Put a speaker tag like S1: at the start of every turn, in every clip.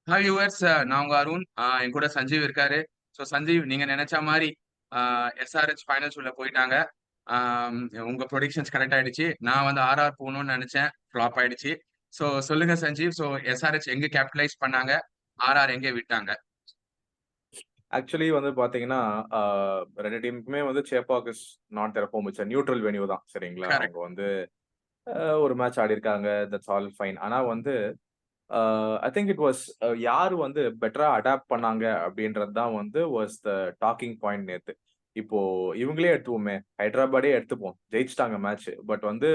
S1: Hi viewers, நான் உங்க அருண். என் கூட சஞ்சீவ் இருக்காரு. ஸோ சஞ்சீவ், நீங்க நினைச்ச மாதிரி எஸ்ஆர்ஹெச் ஃபைனல்ஸ் உள்ள போயிட்டாங்க. ஆம், உங்க ப்ரொடிக்ஷன்ஸ் கரெக்ட் ஆயிடுச்சு. நான் வந்து ஆர்ஆர் போகணும்னு நினைச்சேன், ஃப்ளாப் ஆயிடுச்சு. ஸோ சொல்லுங்க சஞ்சீவ். ஸோ எஸ்ஆர்ஹெச் எங்க கேபிட்டலைஸ் பண்ணாங்க, ஆர்ஆர் எங்க விட்டாங்க?
S2: ஆக்சுவலி வந்து பாத்தீங்கன்னா, ரெண்டு டீமுக்குமே வந்து Chepauk is not their home. It's neutral venue தான். சரிங்களா? அவங்க
S1: கரெக்ட்.
S2: வந்து ஒரு மேட்ச் ஆடியிருக்காங்க. That's all fine. ஆனா வந்து ஐ திங்க் இட் வாஸ் யாரு வந்து பெட்டரா அடாப்ட் பண்ணாங்க அப்படின்றது தான் வந்து வாஸ் த டாக்கிங் பாயிண்ட் நேத்து. இப்போ இவங்களே எடுத்துப்போமே, ஹைதராபாடே எடுத்துப்போம். ஜெயிச்சுட்டாங்க மேட்ச். பட் வந்து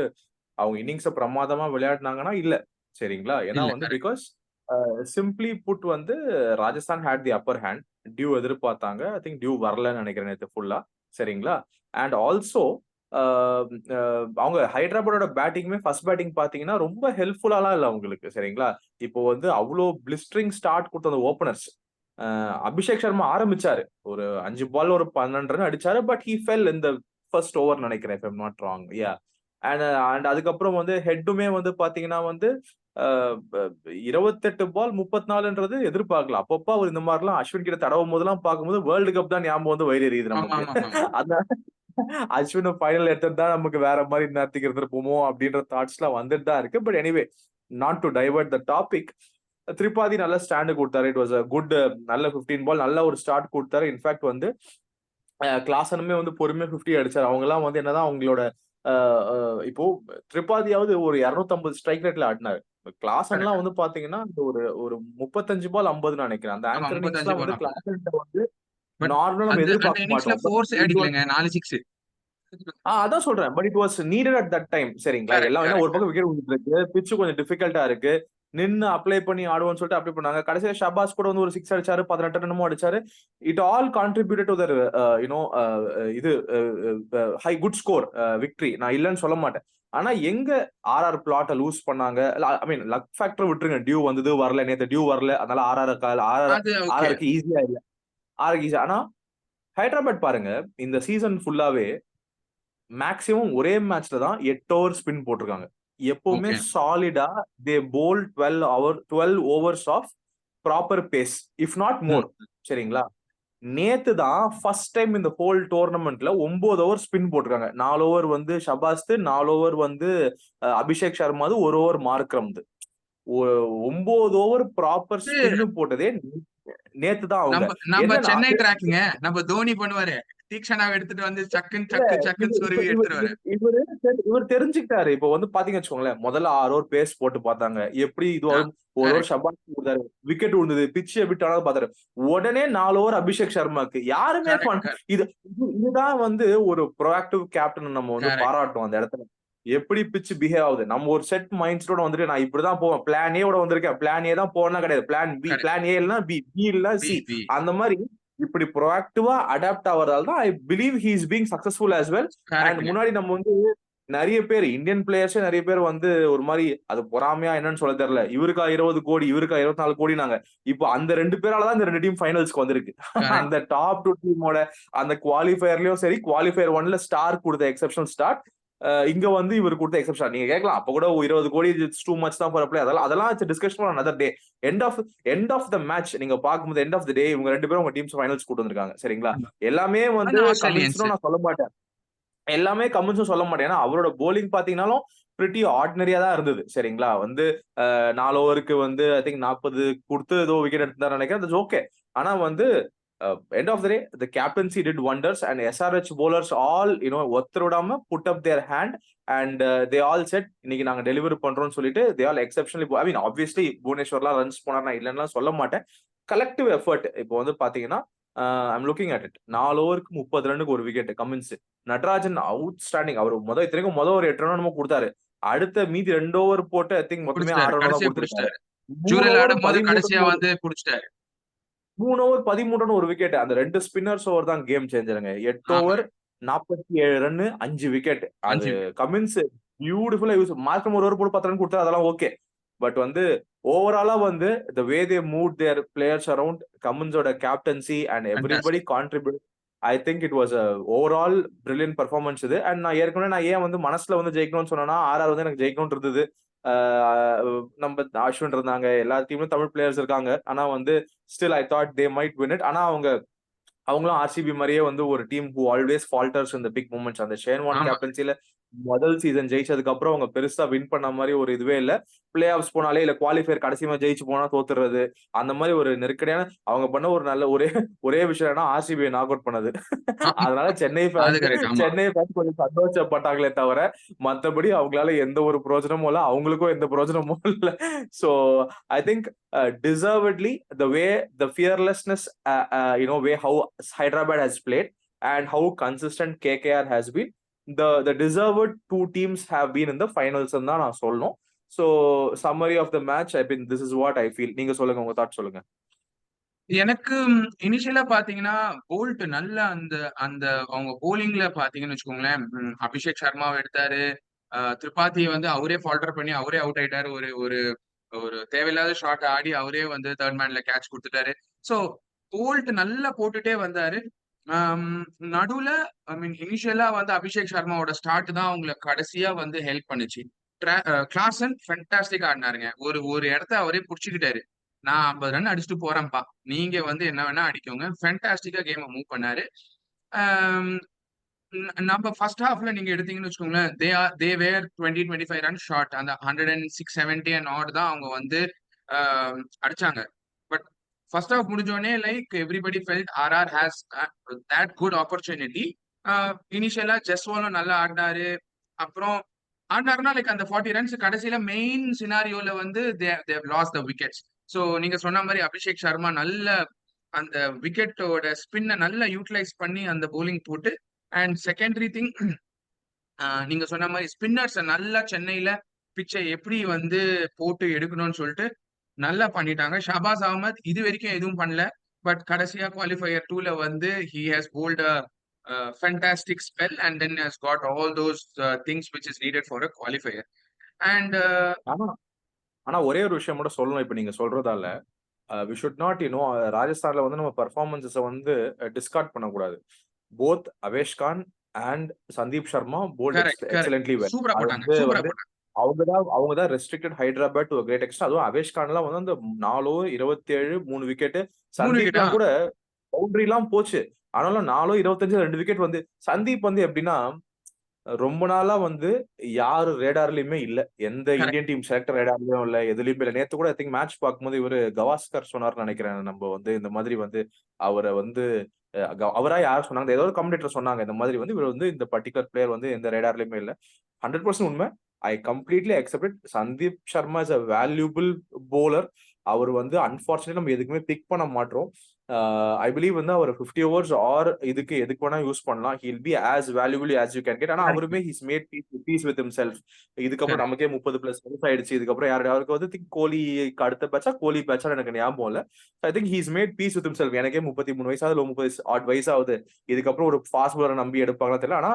S2: அவங்க இன்னிங்ஸ பிரமாதமா விளையாடுனாங்கன்னா இல்ல. சரிங்களா? ஏன்னா
S1: இல்ல,
S2: வந்து
S1: கரெக்ட்.
S2: பிகாஸ் சிம்ப்ளி புட் வந்து Rajasthan had the upper hand. Dew எதிர்பார்த்தாங்க. ஐ திங்க் டியூ வரலன்னு நினைக்கிறேன் நேத்து ஃபுல்லா. சரிங்களா? அண்ட் ஆல்சோ அவங்க ஹைதராபாடோட பேட்டிங்குமே ஃபர்ஸ்ட் பேட்டிங் பாத்தீங்கன்னா ரொம்ப ஹெல்ப்ஃபுல்லாலாம் இல்ல அவங்களுக்கு. சரிங்களா? இப்போ வந்து அவ்ளோ பிளிஸ்டரிங் ஸ்டார்ட் குடுத்த அந்த ஓப்பனர்ஸ். அபிஷேக் சர்மா ஆரம்பிச்சாரு. ஒரு 5 பால் ஒரு 12 ரன் அடிச்சாரு. But he fell in the first over நினைக்கிறேன். If I am not wrong. And and அதுக்கப்புறம் வந்து ஹெட்டுமே வந்து பாத்தீங்கன்னா வந்து அ ப 28 பால் 34ன்றது எதிர்பார்க்கல. அப்பப்ப அவர் இந்த மாரிலாம் அஸ்வின் கிட்ட தடவும் போதெல்லாம் பார்க்கும்போது வேர்ல்டு கப் தான் ஞாபகம் வந்து வயிறு எரியுது
S1: ஆமா,
S2: நமக்கு.
S1: ஆமா, ஆமா.
S2: அதனால அஸ்வின ஃபைனல் எடுத்திருந்தா நமக்கு வேற மாரி இந்நேரத்துக்கு இருந்திருப்போமோ அப்படின்ற தாட்ஸ்லாம் வந்துட்டு தான் இருக்கு. But anyway, not to divert the topic. Tripathi நல்ல ஸ்டாண்ட் குடுத்தாரு. இட் வாஸ் அ குட் நல்ல 15 பால் நல்ல ஒரு ஸ்டார்ட் குடுத்தாரு. இன்ஃபாக்ட் வந்து கிளாசனுமே வந்து பொறுமையா 50 அடிச்சாரு. அவங்கலாம் வந்து என்னதான் அவங்களோட அ அ இப்போ திரிபாதியாவது ஒரு 250 ஸ்ட்ரைக் ரேட்ல ஆடுனாரு. கிளாசன்லாம்
S1: கரெக்ட்.
S2: வந்து பாத்தீங்கன்னா, ஒரு ஒரு 35 பால் 50ன்னு நெனைக்கிறேன். அந்த
S1: ஆமா,
S2: ஆங்கர்
S1: 55
S2: இன்னிங்ஸ்லாம் வந்து
S1: பால் 50.
S2: கிளாசன்ட்ட வந்து
S1: பட்
S2: நார்மலா நம்ம
S1: அந்த அந்த
S2: எதிர்பார்க்க
S1: இன்னிங்ஸ்ல
S2: மாட்டோம். பட்
S1: ஃபோர்ஸ்
S2: இது
S1: அடிக்கலைங்க, 4 சிக்ஸ்.
S2: அதான் சொல்றேன். But it was needed at that time. சரிங்களா?
S1: கரெக்ட்,
S2: எல்லாம் ஏன்னா ஒரு
S1: கரெக்ட்.
S2: பக்கம் விக்கெட் விழுந்துட்டு இருக்கு. பிட்ச் கொஞ்சம் டிஃபிகல்ட்டா இருக்கு. நின்னு அப்ளை பண்ணி ஆடுவோம்னு சொல்லிட்டு அப்ளை பண்ணாங்க. கடைசியா ஷபாஸ் கூட வந்து ஒரு 6 அடிச்சாரு. 18 என்னமோ அடிச்சாரு. இட் ஆல் கான்ட்ரிபியூட்டட் டூ தர் இது ஹை குட் ஸ்கோர் விக்டரி. நான் இல்லன்னு சொல்ல மாட்டேன். ஆனா எங்க ஆர்ஆர் பிளாட்ட லூஸ் பண்ணாங்க. ஐ மீன் லக் ஃபேக்டர் விட்டுருங்க. டியூ வந்தது, வரல. நேத்து டியூ வரல. அதனால
S1: அது ஓகே.
S2: ஆர்ஆர்க்கு ஈஸியா இல்ல. ஆர்ஆர்க்கு ஈஸியா. ஆனா ஹைதராபாத் பாருங்க, இந்த சீசன் ஃபுல்லாவே மேக்ஸிமம் ஒரே மேட்ச்ல தான் 8 ஓவர் ஸ்பின் போட்டிருக்காங்க. எப்பவுமே
S1: ஓகே.
S2: சாலிடா they bowl 12 overs of proper pace. If not
S1: hmm.
S2: More. சரிங்களா? நேத்து தான் ஃபர்ஸ்ட் டைம் இந்த ஹோல் டோர்னமென்ட்ல 9 ஓவர் ஸ்பின் போட்டிருக்காங்க. 4 ஓவர் வந்து ஷபாஸ்து, 4 ஓவர் வந்து அபிஷேக் சர்மாது, 1 ஓவர் மார்க்ரம்து. ஒ 9 ஓவர் ப்ராப்பர் ஸ்பின் போட்டதே நேத்து தான் அவங்க.
S1: நம்ம நம்ம
S2: என்னன்னா
S1: சென்னை டிராக்குங்க. நம்ம தோனி பண்ணுவாரு. தீக்ஷனாவ எடுத்துட்டு வந்து சக்குன்னு
S2: இல்ல.
S1: சக்கு
S2: இது
S1: சக்குன்னு
S2: இப்ப
S1: சொருவி
S2: இவரு
S1: எடுத்துருவாரு.
S2: இவரு இவரு இவரு தெரிஞ்சுக்கிட்டாரு. இப்ப வந்து பாத்தீங்கன்னு வச்சுக்கோங்களேன். முதல்ல 6 ஓவர் பேஸ் போட்டு பார்த்தாங்க. எப்படி இதுவாகும் ஒரு ஓவர்
S1: கரெக்ட்,
S2: ஷபாஸ் குடுத்தாரு. விக்கெட் விழுந்தது. பிட்ச் எப்படி ஆனாலும் பார்த்தாரு. உடனே 4 ஓவர் அபிஷேக் சர்மாக்கு. யாருமே
S1: கரெக்ட், கரெக்ட்,
S2: இது இதுதான் வந்து ஒரு ப்ரோஆக்டிவ் கேப்டன் நம்ம வந்து
S1: கரெக்ட்.
S2: பாராட்டணும் அந்த இடத்துல. எப்படி பிட்ச் பிஹேவ் ஆகுது. நம்ம ஒரு செட் மைண்ட் செட்டோட வந்துட்டு நான் இப்படிதான் போவேன். பிளான் ஏ ஓட வந்திருக்கேன். பிளான் ஏ தான் போனா கிடையாது. Plan B.
S1: Correct.
S2: Plan A இல்லனா பி. பி இல்லனா
S1: பி
S2: சி.
S1: பி
S2: அந்த மாரி இப்படி ப்ரோஆக்டிவா அடாப்ட் ஆவறதால தான் I believe he is being successful as well. And
S1: கரெக்ட்ங்க.
S2: முன்னாடி நம்ம வந்து நெறைய பேர் இந்தியன் பிளேயர்ஸே நெறைய பேர் வந்து ஒரு மாரி அது பொறாமையா என்னன்னு சொல்ல தெரியல. இவருக்கா 20 கோடி, இவருக்கா 24 கோடினாங்க. இப்போ அந்த 2 பேரால தான் இந்த 2 டீம் ஃபைனல்ஸ்க்கு வந்திருக்கு.
S1: கரெக்ட்.
S2: அந்த டாப் 2 டீமோட அந்த குவாலிஃபயர்லயும் சரி, குவாலிஃபயர் 1ல ஸ்டார் குடுத்த எக்செப்ஷனல் ஸ்டார்ட். இங்க வந்து இவரு குடுத்த எக்செப்ஷன். நீங்க கேட்கலாம். அப்ப கூட 20 கோடி இட்ஸ் டூ மச் தான் ஃபார் பிளே. அதெல்லாம் அதெல்லாம் it's discussion for another day. End of end of the match நீங்க பார்க்கும்போது எண்ட் ஆஃப் த டே இவங்க 2 பேரும் உங்க டீம்ஸ் ஃபைனல்ஸ் கூட்டு வந்திருக்காங்க. சரிங்களா?
S1: ஆமா.
S2: எல்லாமே
S1: அந்த
S2: வந்து
S1: ஆஸ்திரேலியன்ஸ்.
S2: கமின்ஸ்னும் நான் சொல்ல மாட்டேன். எல்லாமே கமெண்ட்ஸும் சொல்ல மாட்டேன். ஏன்னா, அவரோட பவுலிங் பார்த்தீங்கன்னாலும் பிரிட்டி ஆர்டினரியா தான் இருந்தது. சரிங்களா? வந்து 4 ஓவருக்கு வந்து ஐ திங்க் 40 குடுத்து ஏதோ விக்கெட் எடுத்தாருன்னு நினைக்கிறேன். That's okay. ஆனா வந்து end of the day the captaincy did wonders and SRH bowlers all ஒருத்தர் விடாம put up their hand and they all set இன்னைக்கு நாங்க டெலிவர் பண்றோம்னு சொல்லிட்டு they all exceptionally I mean obviously புவனேஸ்வர்லாம் ரன்ஸ் போனார் இல்லைன்னா சொல்ல மாட்டேன். கலெக்டிவ் எஃபர்ட் இப்போ வந்து பாத்தீங்கன்னா ஐம் லுக்கிங் அட் இட் 4 ஓவருக்கு 30 ரன்னுக்கு ஒரு விக்கெட் கமின்ஸ். நடராஜன் அவுட்ஸ்டாண்டிங். அவர் இத்தனைக்கும் ஒரு 8 ரன் என்னமோ குடுத்தாரு. அடுத்த மீதி 2 ஓவர் போட்டு ஐ திங்க் மொத்தமே
S1: புடிச்சிட்டாரு.
S2: 6 ரன் தான்
S1: கடைசியா
S2: குடுத்திருக்காரு.
S1: புடிச்சிட்டாரு.
S2: 3
S1: ஜூரைல
S2: ஓவர்
S1: ஆடும்போது
S2: 13
S1: கடைசியா வந்து புடிச்சிட்டாரு.
S2: 3 ஓவர் 13 ரன் ஒரு விக்கெட். அந்த 2 ஸ்பின்னர்ஸ் ஓவர் தான் கேம் சேஞ்சருங்க. 8
S1: ஆமா.
S2: Over 47 run 5 wicket. அது
S1: 5
S2: கமின்ஸ் பியூட்டிஃபுல்லா யூஸ். மார்க்கம் ஒரு ஓவர் போட்டு 10 ரன் குடுத்தாரு. அதெல்லாம் ஓகே. பட் வந்து ஓவராலா வந்து the way they move their players around கமின்ஸோட captaincy and everybody
S1: fantastic.
S2: Contribute. I think it was overall brilliant performance இது. அண்ட் நான் ஏற்கனவே ஏன் வந்து மனசுல வந்து ஜெயிக்கணும்னு சொன்னேன்னா, ஆர்ஆர் வந்து எனக்கு ஜெயிக்கணும்னு இருந்தது. நம்ம அஸ்வின் இருந்தாங்க, எல்லா டீம்லயும் தமிழ் பிளேயர்ஸ் இருக்காங்க. ஆனா வந்து still I thought they might win it. ஆனா அவங்களும் ஆர்சிபி மாதிரியே வந்து ஒரு டீம் ஹூ ஆல்வேஸ் ஃபால்டர்ஸ் இந்த பிக் மூமெண்ட்ஸ். அந்த ஷேன்வான்
S1: ஆமா.
S2: கேப்டன்சில முதல் சீசன் ஜெயிச்சதுக்கு அப்புறம் அவங்க பெருசா வின் பண்ண மாதிரி ஒரு இதுவே இல்ல. பிளே ஆஃப்ஸ் போனாலே இல்ல குவாலிஃபயர் கடைசியா ஜெயிச்சு போனா தோத்துறது, அந்த மாதிரி ஒரு நெருக்கடியான அவங்க பண்ண ஒரு நல்ல ஒரே ஒரே விஷயம் நாக் அவுட் பண்ணது.
S1: ஆமா.
S2: அதனால
S1: அது கரெக்ட். ஆமா.
S2: சென்னை ஃபேன்ஸ் கொஞ்சம் சந்தோஷப்பட்டாங்களே தவிர மத்தபடி அவங்களால எந்த ஒரு பிரயோஜனமும் இல்ல, அவங்களுக்கும் எந்த பிரயோஜனமும் இல்ல. So I think deservedly the fearlessness way how Hyderabad has played and how consistent KKR has been, the deserved two teams have been in the finals தான் நான் சொல்லணும். So summary of the match, I mean this is what I feel. நீங்க சொல்லுங்க, உங்க thought சொல்லுங்க.
S1: எனக்கு இனிஷியலா பாத்தீங்கன்னா போல்ட் நல்ல அந்த அந்த அவங்க போலிங்ல பாத்தீங்கன்னு வச்சுக்கோங்களேன். அபிஷேக் சர்மாவை எடுத்தாரு. திரிபாதி வந்து அவரே ஃபால்டர் பண்ணி அவரே அவுட் ஆயிட்டாரு. ஒரு ஒரு ஒரு தேவையில்லாத ஷாட் ஆடி அவரே வந்து தேர்ட் மேன்ல கேட்ச் கொடுத்துட்டாரு. சோ போல்ட் நல்லா போட்டுட்டே வந்தாரு. நடுவுல ஐ மீன் இனிஷியலா வந்து அபிஷேக் சர்மாவோட ஸ்டார்ட் தான் அவங்களை கடைசியா வந்து ஹெல்ப் பண்ணுச்சு. கிளாசன் ஃபென்டாஸ்டிக் ஆடினாருங்க. ஒரு ஒரு இடத்த அவரே புடிச்சுக்கிட்டாரு. நான் 50 ரன் அடிச்சுட்டு போறேன்ப்பா, நீங்க வந்து என்ன வேணா அடிக்கோங்க. ஃபென்டாஸ்டிக்கா கேமை மூவ் பண்ணாரு. நம்ம ஃபர்ஸ்ட் ஹாஃப்ல நீங்க எடுத்தீங்கன்னு வச்சுக்கோங்களேன், தே வேர் 20-25 ரன் ஷார்ட். அந்த 106-70 அண்ட் ஆட் தான் அவங்க வந்து அடிச்சாங்க. பட் ஃபர்ஸ்ட் ஹாஃப் முடிஞ்சோடனே like everybody felt RR has that good opportunity. இனிஷியலா ஜெஸ்வாலும் நல்லா ஆடினாரு. அப்புறம் ஆடினாருன்னா லைக் அந்த 40 ரன்ஸ் கடைசியில மெயின் சினாரியோல வந்து they lose the wickets. So நீங்க சொன்ன மாதிரி அபிஷேக் சர்மா நல்ல அந்த விக்கெட்டோட ஸ்பின்னை நல்லா யூட்டிலைஸ் பண்ணி அந்த போலிங் போட்டு, அண்ட் செகண்டரி திங் நீங்க சொன்ன மாதிரி ஸ்பின்னர்ஸ் நல்லா சென்னையில பிச்சை எப்படி வந்து போட்டு எடுக்கணும்னு சொல்லிட்டு நல்லா பண்ணிட்டாங்க. ஷாபாஸ் அகமத் இது வரைக்கும் எதுவும் பண்ணல. பட் கடைசியா குவாலிஃபயர் 2ல வந்து he has bowled a fantastic spell and then has got all those things which is needed for a qualifier. And
S2: ஆனா ஆனா ஒரே ஒரு விஷயம் மட்டும் சொல்லணும். இப்ப நீங்க சொல்றதால we should not ராஜஸ்தான்ல வந்து நம்ம பெர்ஃபார்மன்ஸஸ வந்து டிஸ்கார்ட் பண்ணக்கூடாது. Both Avesh Khan and Sandeep Sharma bowled
S1: correct correct
S2: excellently well.
S1: சூப்பரா
S2: அது
S1: போட்டாங்க,
S2: வந்து
S1: சூப்பரா
S2: வந்து
S1: போட்டாங்க.
S2: அவங்க தான் restricted Hyderabad to great extent. அதுவும் அவேஷ் கான்லாம் வந்து அந்த 4 ஓவர் 27 3 விக்கெட்.
S1: 3 விக்கெட்.
S2: சந்தீப்லாம் கூட பவுண்டரி எல்லாம் போச்சு. ஆனாலும் 4 25 2 விக்கெட் வந்து சந்தீப் வந்து எப்படின்னா ரொம்ப நாளா வந்து யாரு ரேடார்லயுமே இல்ல. எந்த
S1: கரெக்ட்.
S2: இந்தியன் டீம் செலக்டர் ரேடார்லயும் இல்ல, எதுலயுமே இல்ல. நேத்து கூட ஐ திங்க் மேட்ச் பார்க்கும்போது இவரு கவாஸ்கர் சொன்னார்னு நினைக்கிறேன். நம்ம வந்து இந்த மாதிரி வந்து அவரை வந்து அவரா யார் சொன்னாங்க, ஏதோ ஒரு கமெண்டேட்டர் சொன்னாங்க இந்த மாதிரி வந்து இவர் வந்து இந்த பர்டிகுலர் பிளேயர் வந்து எந்த ரேடார்லயுமே இல்ல. 100% உண்மை. I completely accept. Sandeep Sharma is a valuable bowler. அவர் வந்து அன்பார்ச்சுனேட்லி நம்ம எதுக்குமே பிக் பண்ண மாட்டோம். ஐ பிலீவ் வந்து அவர் 50 ஓவர்ஸ் ஆர் எதுக்கு வேணா யூஸ் பண்ணலாம். He'll be as valuable as you can get. ஆனா அவருமே he's made peace with himself. இதுக்கப்புறம் நமக்கே 30+ ரன்ஸ் ஆயிடுச்சு. இதுக்கப்புறம் யாருக்கு வந்து திங்க் கோலிக்கு அடுத்த பேட்சா கோலி பேட்சா எனக்கு ஞாபகம் இல்ல. I think he's made peace with himself. எனக்கே 33 வயசாவது 30 ஆட் வயசாகுது. இதுக்கப்புறம் ஒரு ஃபாஸ்ட் பவுலரை நம்பி எடுப்பாங்களா தெரியல. ஆனா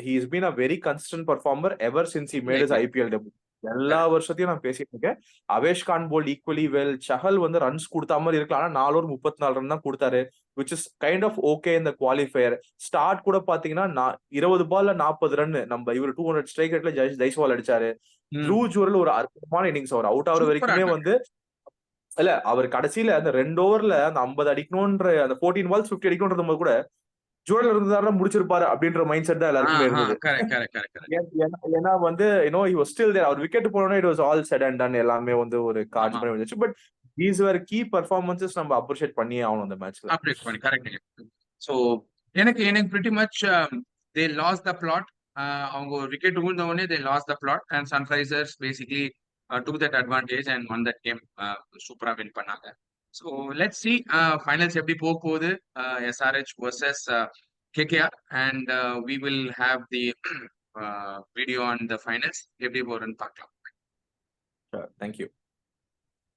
S2: he has been a very consistent performer ever since he made his IPL debut. எல்லா வருஷத்தையும் நான் பேசிட்டு இருக்கேன். Avesh Khan bowled equally well. Chahal வந்து ரன்ஸ் கொடுத்த மாதிரி இருக்கலாம். ஆனா 4 ஓவர் 34 ரன் தான் கொடுத்தாரு, which is kind of okay in the qualifier. Start கூட பாத்தீங்கன்னா 20 பால்ல 40 ரன். நம்ம இவர் 200 ஸ்ட்ரைக் ரேட்ல ஜெய்ஸ்வால் அடிச்சாரு. த்ரூ ஜூரல் ஒரு அற்புதமான இன்னிங்ஸ். அவர் அவுட் ஆகிற வரைக்குமே வந்து இல்ல, அவர் கடைசியில அந்த 2 ஓவர்ல அந்த 50 அடிக்கணும்ன்ற அந்த 14 பால்ஸ் 50 அடிக்கணும்ன்றது கூட ஜூரல் இருந்தாருன்னா முடிச்சிருப்பாரு அப்படின்ற மைண்ட் செட் தான் எல்லாருக்குமே இருந்தது. ஏன்னா வந்து he was still there. அவர் விக்கெட் போனோட it was all said and done. எல்லாமே வந்து ஒரு காட்சி பண்ணி வந்துச்சு. But these were key performances நம்ம அப்ரிஷியேட் பண்ணியே ஆகணும் அந்த மேட்ச்ல.
S1: அப்ரிஷியேட் பண்ணி கரெக்ட். சோ எனக்கு pretty much they lost the plot. அவங்க ஒரு விக்கெட் விழுந்த உடனே they lost the plot and Sunrisers basically took that advantage and won that game. சூப்பரா வின் பண்ணாங்க. So let's see finals எப்படி போக போகுது. SRH versus KKR and we will have the video on the finals எப்படி போறதுன்னு பார்க்கலாம்.
S2: Thank you.